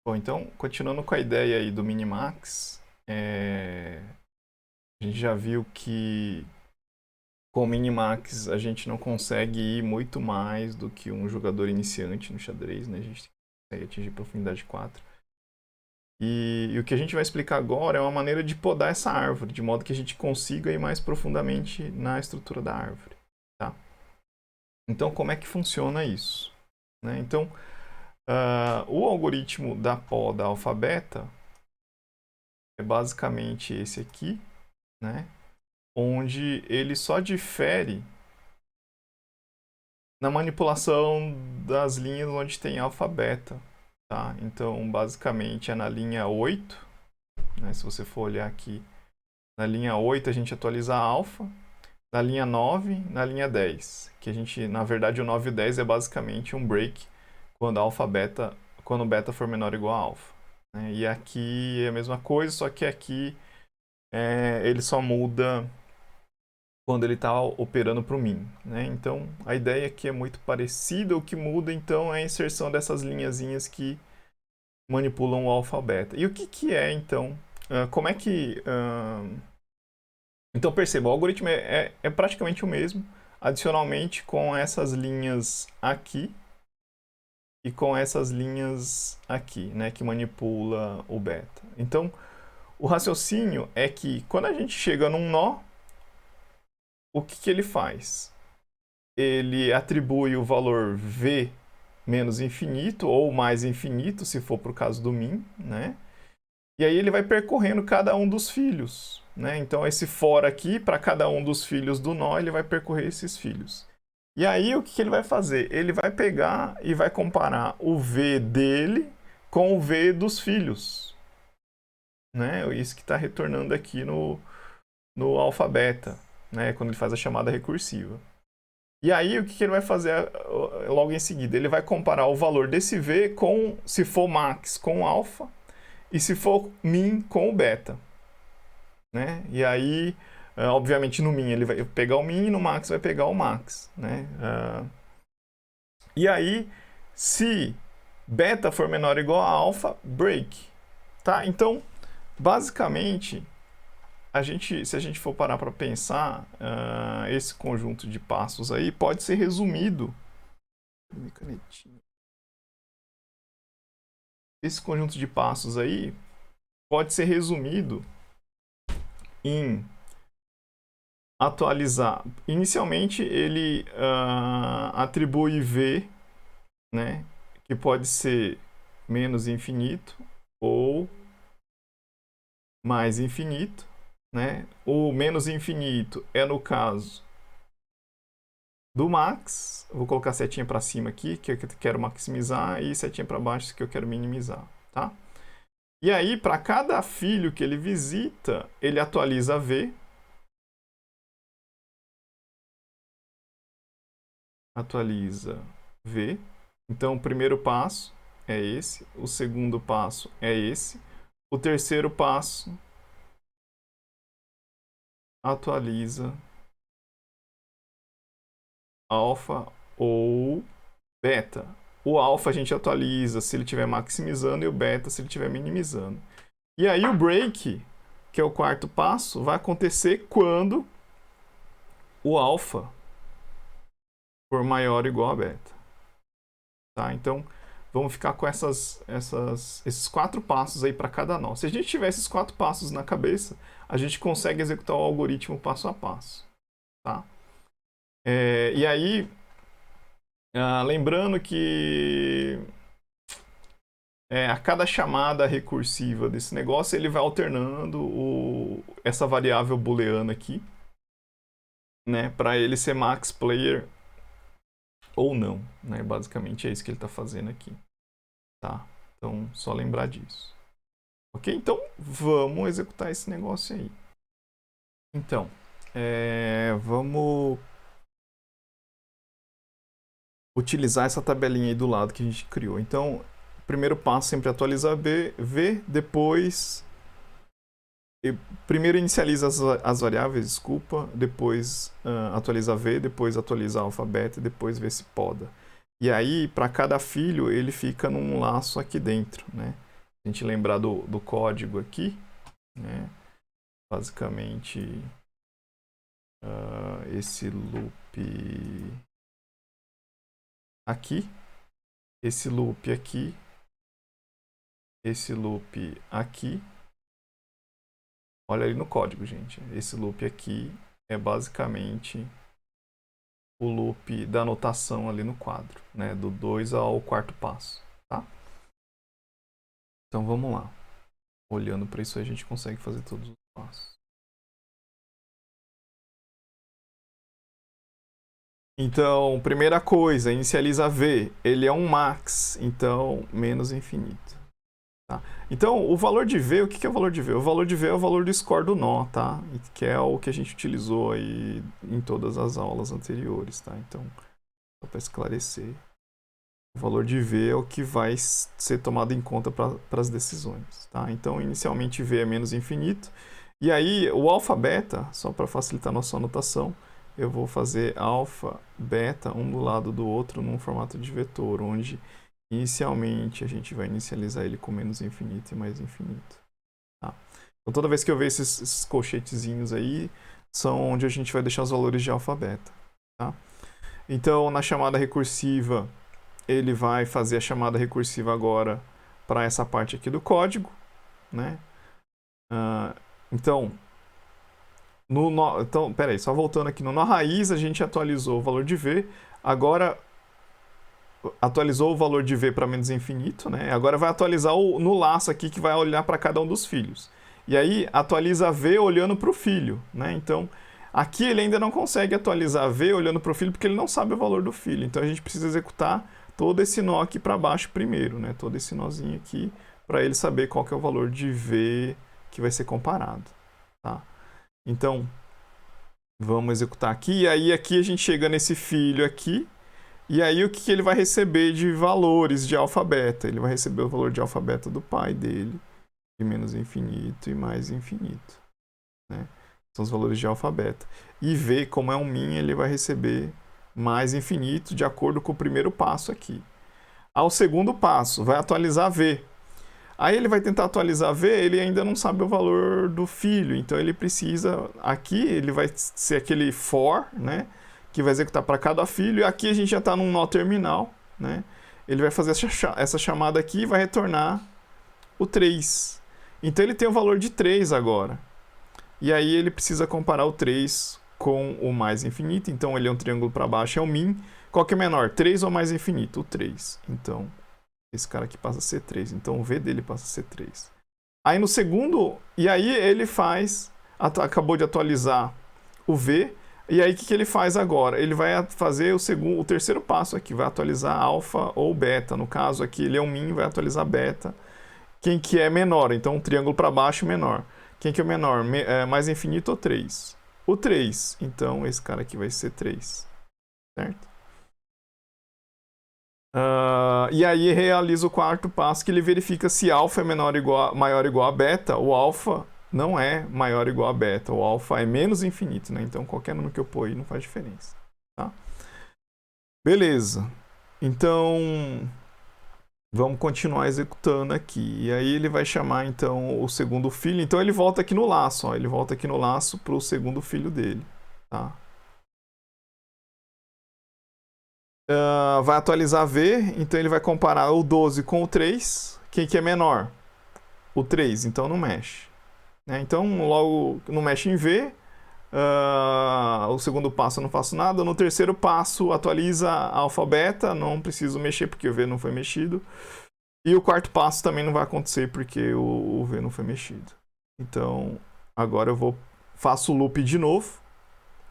Bom, então, continuando com a ideia aí do minimax, a gente já viu que com o minimax a gente não consegue ir muito mais do que um jogador iniciante no xadrez, né? A gente consegue atingir profundidade 4. E o que a gente vai explicar agora é uma maneira de podar essa árvore, de modo que a gente consiga ir mais profundamente na estrutura da árvore, tá? Então, como é que funciona isso? Né? Então, o algoritmo da poda alfa-beta é basicamente esse aqui, né? Onde ele só difere na manipulação das linhas onde tem alfa-beta, tá? Então, basicamente é na linha 8, né? Se você for olhar aqui, na linha 8 a gente atualiza a alfa, na linha 9, na linha 10, que a gente, na verdade, o 9 e o 10 é basicamente um break quando alfa-beta, quando beta for menor ou igual a alfa. Né? E aqui é a mesma coisa, só que aqui ele só muda quando ele está operando para o min. Né? Então, a ideia aqui é muito parecida. O que muda, então, é a inserção dessas linhazinhas que manipulam o alfa-beta. E o que é, então? Como é que... Então, perceba, o algoritmo é praticamente o mesmo, adicionalmente com essas linhas aqui e com essas linhas aqui, né, que manipula o beta. Então, o raciocínio é que quando a gente chega num nó, o que ele faz? Ele atribui o valor v menos infinito ou mais infinito, se for para o caso do min, né? E aí ele vai percorrendo cada um dos filhos, né? Então esse for aqui, para cada um dos filhos do nó, ele vai percorrer esses filhos. E aí o que ele vai fazer? Ele vai pegar e vai comparar o v dele com o v dos filhos, né? Isso que está retornando aqui no alfa-beta, né? Quando ele faz a chamada recursiva. E aí o que ele vai fazer logo em seguida? Ele vai comparar o valor desse V com, se for max, com o alfa, e se for min, com o beta. Né? E aí, obviamente no min ele vai pegar o min e no max vai pegar o max. Né? E aí, se beta for menor ou igual a alfa, break. Tá? Então, basicamente, se a gente for parar para pensar, esse conjunto de passos aí pode ser resumido. Minha canetinha. Esse conjunto de passos aí pode ser resumido em atualizar. Inicialmente ele atribui v, né, que pode ser menos infinito ou mais infinito. Né? O menos infinito é no caso do max. Eu vou colocar setinha para cima aqui, que eu quero maximizar, e setinha para baixo, que eu quero minimizar. Tá? E aí, para cada filho que ele visita, ele atualiza V. Atualiza V. Então, o primeiro passo é esse. O segundo passo é esse. O terceiro passo atualiza alfa ou beta. O alfa a gente atualiza se ele estiver maximizando e o beta se ele estiver minimizando. E aí o break, que é o quarto passo, vai acontecer quando o alfa for maior ou igual a beta. Tá? Então, vamos ficar com esses 4 passos aí para cada nó. Se a gente tiver esses 4 passos na cabeça, a gente consegue executar o algoritmo passo a passo. Tá? E aí, lembrando que a cada chamada recursiva desse negócio, ele vai alternando essa variável booleana aqui, né, para ele ser max player ou não. Né? Basicamente é isso que ele está fazendo aqui. Tá? Então, só lembrar disso. Ok? Então, vamos executar esse negócio aí. Então, vamos utilizar essa tabelinha aí do lado que a gente criou. Então, primeiro passo sempre atualizar V, depois primeiro inicializa as variáveis, desculpa, depois atualiza V, depois atualiza alfabeto e depois vê se poda. E aí, para cada filho, ele fica num laço aqui dentro, né? a gente lembrar do código aqui, né? Basicamente, esse loop aqui, esse loop aqui, esse loop aqui. Olha ali no código, gente. Esse loop aqui é basicamente o loop da anotação ali no quadro, né? Do 2 ao quarto passo, tá? Então vamos lá. Olhando para isso a gente consegue fazer todos os passos. Então, primeira coisa, inicializa V. Ele é um max, então menos infinito. Tá? Então, o valor de V, o que é o valor de V? O valor de V é o valor do score do nó, tá? Que é o que a gente utilizou aí em todas as aulas anteriores, tá? Então, só para esclarecer, o valor de V é o que vai ser tomado em conta para as decisões, tá? Então, inicialmente V é menos infinito. E aí, o alfa beta, só para facilitar a nossa anotação, eu vou fazer alfa, beta, um do lado do outro num formato de vetor, onde inicialmente a gente vai inicializar ele com menos infinito e mais infinito. Tá? Então toda vez que eu ver esses colchetezinhos aí, são onde a gente vai deixar os valores de alfa, beta. Tá? Então na chamada recursiva, ele vai fazer a chamada recursiva agora para essa parte aqui do código. Né? Então, peraí, só voltando aqui, no nó raiz a gente atualizou o valor de V, agora atualizou o valor de V para menos infinito, né? Agora vai atualizar no laço aqui que vai olhar para cada um dos filhos. E aí atualiza V olhando para o filho, né? Então, aqui ele ainda não consegue atualizar V olhando para o filho porque ele não sabe o valor do filho. Então a gente precisa executar todo esse nó aqui para baixo primeiro, né? Todo esse nozinho aqui para ele saber qual que é o valor de V que vai ser comparado, tá? Então, vamos executar aqui. E aí aqui a gente chega nesse filho aqui. E aí o que ele vai receber de valores de alfa beta? Ele vai receber o valor de alfa beta do pai dele, de menos infinito e mais infinito. Né? São os valores de alfa beta. E V, como é um min, ele vai receber mais infinito de acordo com o primeiro passo aqui. Ao segundo passo, vai atualizar V. Aí ele vai tentar atualizar V, ele ainda não sabe o valor do filho, então ele precisa, aqui ele vai ser aquele for, né? Que vai executar para cada filho, e aqui a gente já está num nó terminal, né? Ele vai fazer essa chamada aqui e vai retornar o 3. Então ele tem o valor de 3 agora. E aí ele precisa comparar o 3 com o mais infinito, então ele é um triângulo para baixo, é o min. Qual que é menor, 3 ou mais infinito? O 3. Então, esse cara aqui passa a ser 3, então o V dele passa a ser 3. Aí no segundo, e aí ele acabou de atualizar o V. E aí o que ele faz agora? Ele vai fazer o terceiro passo aqui, vai atualizar alfa ou beta. No caso aqui ele é um min, vai atualizar beta. Quem que é menor? Então um triângulo para baixo menor. Quem que é o menor? Mais infinito ou 3? O 3. Então esse cara aqui vai ser 3. Certo? E aí realiza o quarto passo, que ele verifica se alfa é maior ou igual a beta. O alfa não é maior ou igual a beta. O alfa é menos infinito, né? Então qualquer número que eu pôr aí não faz diferença. Tá? Beleza. Então, vamos continuar executando aqui. E aí ele vai chamar, então, o segundo filho. Então ele volta aqui no laço, ó. Ele volta aqui no laço para o segundo filho dele. Tá? Vai atualizar V, então ele vai comparar o 12 com o 3. Quem que é menor? O 3, então não mexe. Né? Então, logo não mexe em V. O segundo passo eu não faço nada. No terceiro passo, atualiza a alfa beta. Não preciso mexer porque o V não foi mexido. E o quarto passo também não vai acontecer porque o V não foi mexido. Então, agora eu faço o loop de novo.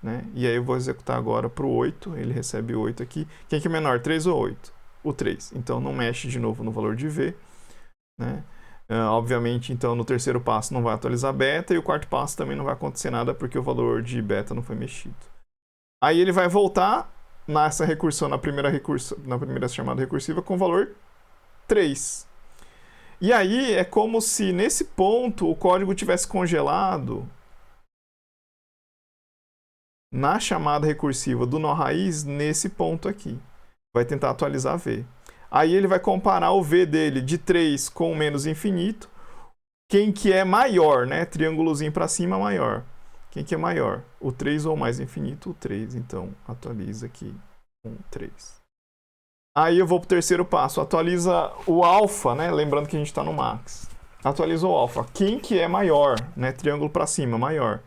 Né? E aí eu vou executar agora para o 8. Ele recebe 8 aqui. Quem que é menor, 3 ou 8? O 3. Então não mexe de novo no valor de V. Né? Obviamente, então, no terceiro passo não vai atualizar beta. E o quarto passo também não vai acontecer nada porque o valor de beta não foi mexido. Aí ele vai voltar nessa recursão, na primeira chamada recursiva, com o valor 3. E aí é como se nesse ponto o código tivesse congelado na chamada recursiva do nó raiz nesse ponto aqui. Vai tentar atualizar V. Aí ele vai comparar o V dele de 3 com o menos infinito. Quem que é maior, né? Triângulozinho para cima, maior. Quem que é maior? O 3 ou mais infinito? O 3. Então, atualiza aqui com 3. Aí eu vou para o terceiro passo. Atualiza o alfa, né? Lembrando que a gente está no max. Atualiza o alfa. Quem que é maior, né? Triângulo para cima, maior.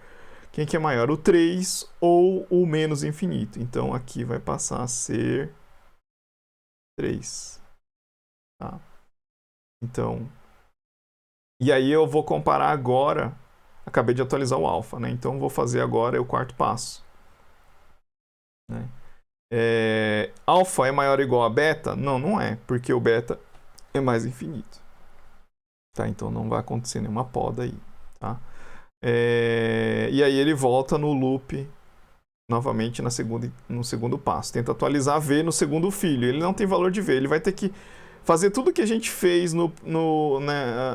Quem que é maior? O 3 ou o menos infinito. Então, aqui vai passar a ser 3. Tá? Então, e aí eu vou comparar agora. Acabei de atualizar o alfa, né? Então, vou fazer agora o quarto passo. Né? Alfa é maior ou igual a beta? Não, não é, porque o beta é mais infinito. Tá? Então, não vai acontecer nenhuma poda aí. Tá? E aí ele volta no loop novamente no segundo passo. Tenta atualizar V no segundo filho. Ele não tem valor de V. Ele vai ter que fazer tudo que a gente fez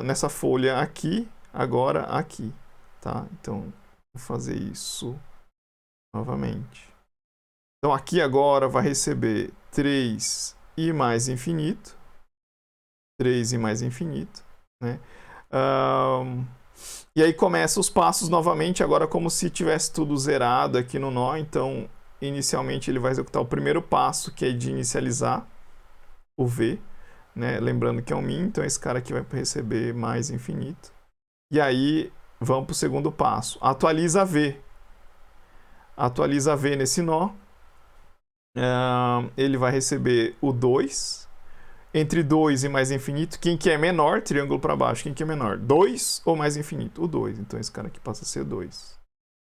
nessa folha aqui, agora aqui. Tá? Então, vou fazer isso novamente. Então, aqui agora vai receber 3 e mais infinito. 3 e mais infinito. Né? E aí começa os passos novamente, agora como se tivesse tudo zerado aqui no nó. Então, inicialmente ele vai executar o primeiro passo, que é de inicializar o V. Né? Lembrando que é um min, então esse cara aqui vai receber mais infinito. E aí, vamos para o segundo passo. Atualiza V. Atualiza V nesse nó. Ele vai receber o 2. Entre 2 e mais infinito, quem que é menor? Triângulo para baixo. Quem que é menor? 2 ou mais infinito? O 2. Então esse cara aqui passa a ser 2.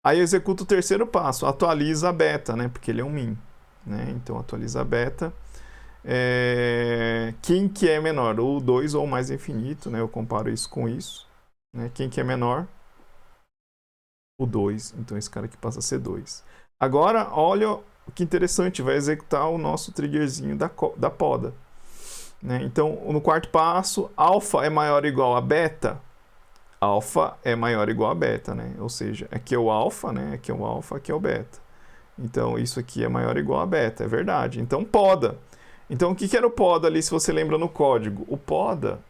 Aí eu executo o terceiro passo. Atualiza a beta, né? Porque ele é um min. Né? Então atualiza a beta. Quem que é menor? O 2 ou mais infinito. Né? Eu comparo isso com isso. Né? Quem que é menor? O 2. Então esse cara aqui passa a ser 2. Agora, olha que interessante. Vai executar o nosso triggerzinho da poda. Né? Então, no quarto passo, alfa é maior ou igual a beta. Alfa é maior ou igual a beta, né? Ou seja, aqui é o alfa, né? Aqui é o alfa, aqui é o beta. Então, isso aqui é maior ou igual a beta, é verdade. Então, poda. Então, o que era o poda ali, se você lembra no código? O poda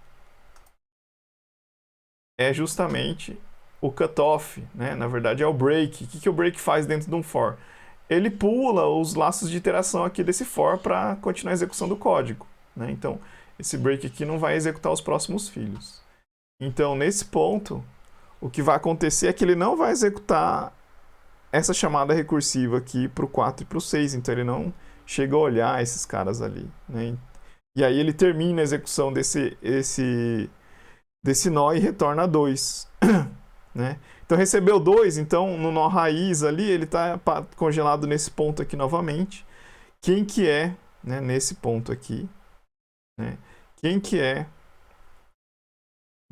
é justamente o cutoff, né? Na verdade, é o break. O que o break faz dentro de um for? Ele pula os laços de iteração aqui desse for para continuar a execução do código. Né? Então, esse break aqui não vai executar os próximos filhos. Então, nesse ponto, o que vai acontecer é que ele não vai executar essa chamada recursiva aqui para o 4 e para o 6. Então, ele não chega a olhar esses caras ali. Né? E aí ele termina a execução desse nó e retorna 2. Né? Então, recebeu 2. Então, no nó raiz ali, ele está congelado nesse ponto aqui novamente. Quem que é, né, nesse ponto aqui? Né? Quem que é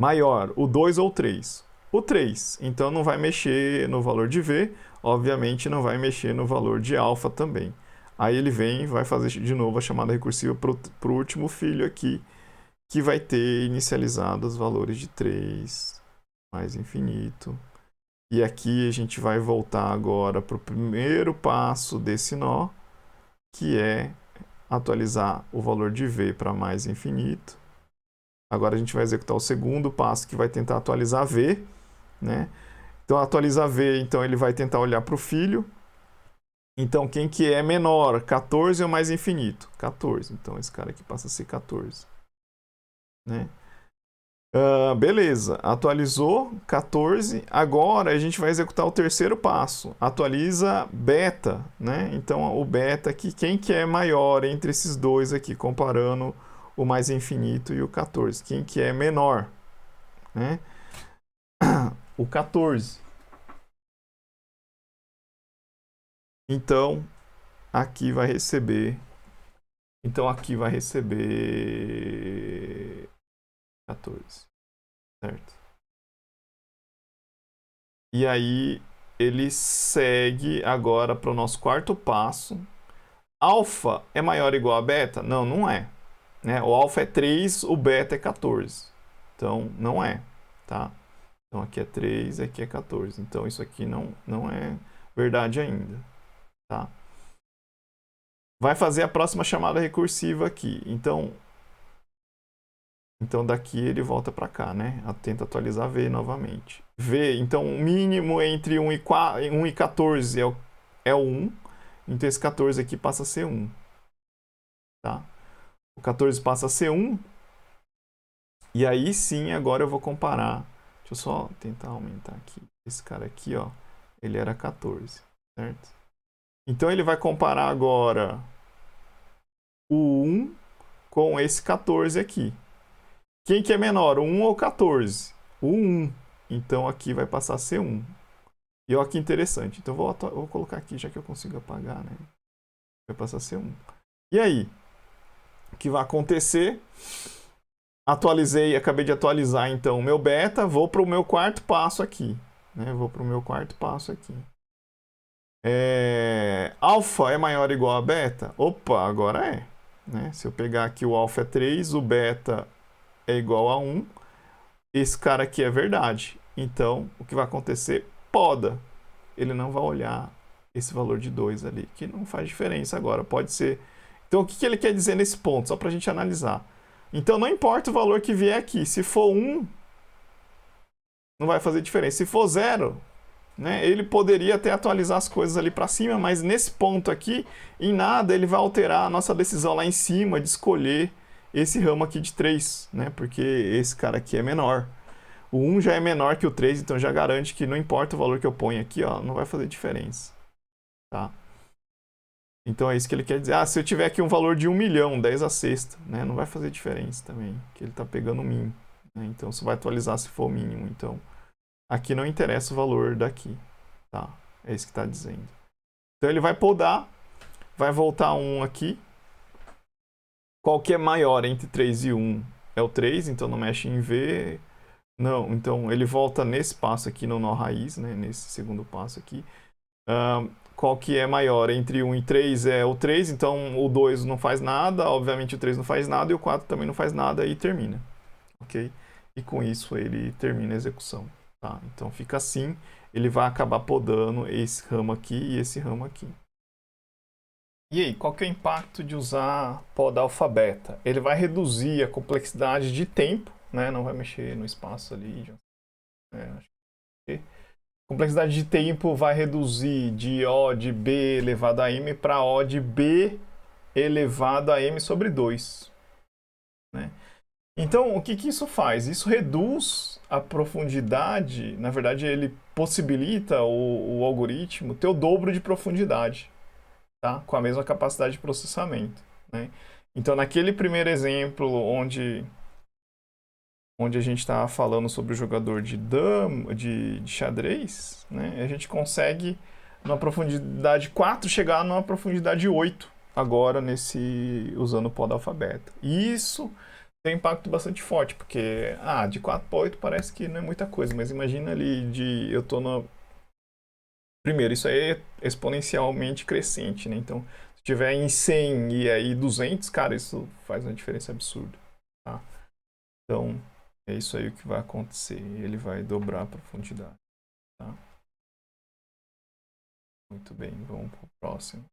maior, o 2 ou o 3? O 3. Então não vai mexer no valor de V, obviamente não vai mexer no valor de alfa também. Aí ele vem e vai fazer de novo a chamada recursiva para o último filho aqui, que vai ter inicializado os valores de 3 mais infinito. E aqui a gente vai voltar agora para o primeiro passo desse nó, que é atualizar o valor de V para mais infinito. Agora a gente vai executar o segundo passo, que vai tentar atualizar V. Né? Então, atualizar V, então ele vai tentar olhar para o filho. Então, quem que é menor? 14 ou mais infinito? 14. Então, esse cara aqui passa a ser 14. Né? Beleza, atualizou 14. Agora a gente vai executar o terceiro passo. Atualiza beta, né? Então o beta aqui, quem que é maior entre esses dois aqui, comparando o mais infinito e o 14? Quem que é menor? Né? O 14. Então aqui vai receber. Então aqui vai receber 14, certo? E aí ele segue agora para o nosso quarto passo. Alfa é maior ou igual a beta? Não, não é. Né? O alfa é 3, o beta é 14. Então não é, tá? Então aqui é 3, aqui é 14. Então isso aqui não é verdade ainda, tá? Vai fazer a próxima chamada recursiva aqui. Então Então daqui ele volta para cá, né? Tenta atualizar V novamente. V, então o mínimo entre 1 e 14 é o 1. Então esse 14 aqui passa a ser 1. Tá? O 14 passa a ser 1. E aí sim, agora eu vou comparar. Deixa eu só tentar aumentar aqui. Esse cara aqui, ó, ele era 14, certo? Então ele vai comparar agora o 1 com esse 14 aqui. Quem que é menor, o 1 ou o 14? O 1. Então aqui vai passar a ser 1. E olha que interessante. Então eu vou colocar aqui, já que eu consigo apagar, né? Vai passar a ser 1. E aí? O que vai acontecer? Acabei de atualizar então o meu beta, vou para o meu quarto passo aqui. Né? Vou para o meu quarto passo aqui. Alfa é maior ou igual a beta? Opa, agora é. Né? Se eu pegar aqui o alfa é 3, o beta é igual a 1, esse cara aqui é verdade. Então, o que vai acontecer? Poda. Ele não vai olhar esse valor de 2 ali, que não faz diferença agora. Pode ser. Então, o que ele quer dizer nesse ponto? Só para a gente analisar. Então, não importa o valor que vier aqui. Se for 1, não vai fazer diferença. Se for 0, né, ele poderia até atualizar as coisas ali para cima, mas nesse ponto aqui, em nada ele vai alterar a nossa decisão lá em cima de escolher esse ramo aqui de 3, né, porque esse cara aqui é menor. O 1 já é menor que o 3, então já garante que não importa o valor que eu ponho aqui, ó, não vai fazer diferença. Tá? Então é isso que ele quer dizer. Ah, se eu tiver aqui um valor de 1 milhão, 10 a sexta, né, não vai fazer diferença também, que ele está pegando o mínimo. Né, então você vai atualizar se for o mínimo. Então aqui não interessa o valor daqui. Tá? É isso que está dizendo. Então ele vai podar, vai voltar 1 aqui. Qual que é maior entre 3 e 1? É o 3, então não mexe em V. Não, então ele volta nesse passo aqui no nó raiz, né, nesse segundo passo aqui. Qual que é maior? Entre 1 e 3 é o 3, então o 2 não faz nada, obviamente o 3 não faz nada e o 4 também não faz nada e termina. Ok? E com isso ele termina a execução. Tá? Então fica assim, ele vai acabar podando esse ramo aqui e esse ramo aqui. E aí, qual que é o impacto de usar poda alfabeta? Ele vai reduzir a complexidade de tempo, né? Não vai mexer no espaço ali. Acho que complexidade de tempo vai reduzir de O de B elevado a M para O de B elevado a M sobre 2. Né? Então, o que isso faz? Isso reduz a profundidade, na verdade, ele possibilita o algoritmo ter o dobro de profundidade, tá? Com a mesma capacidade de processamento. Né? Então, naquele primeiro exemplo onde a gente estava falando sobre o jogador de dama, de xadrez, né? A gente consegue, numa profundidade 4, chegar numa profundidade 8 agora usando o pó do alfabeto. E isso tem um impacto bastante forte, porque de 4 para 8 parece que não é muita coisa, mas imagina ali eu tô no primeiro, isso aí é exponencialmente crescente, né? Então, se tiver em 100 e aí 200, cara, isso faz uma diferença absurda, tá? Então, é isso aí o que vai acontecer. Ele vai dobrar a profundidade. Tá? Muito bem, vamos para o próximo.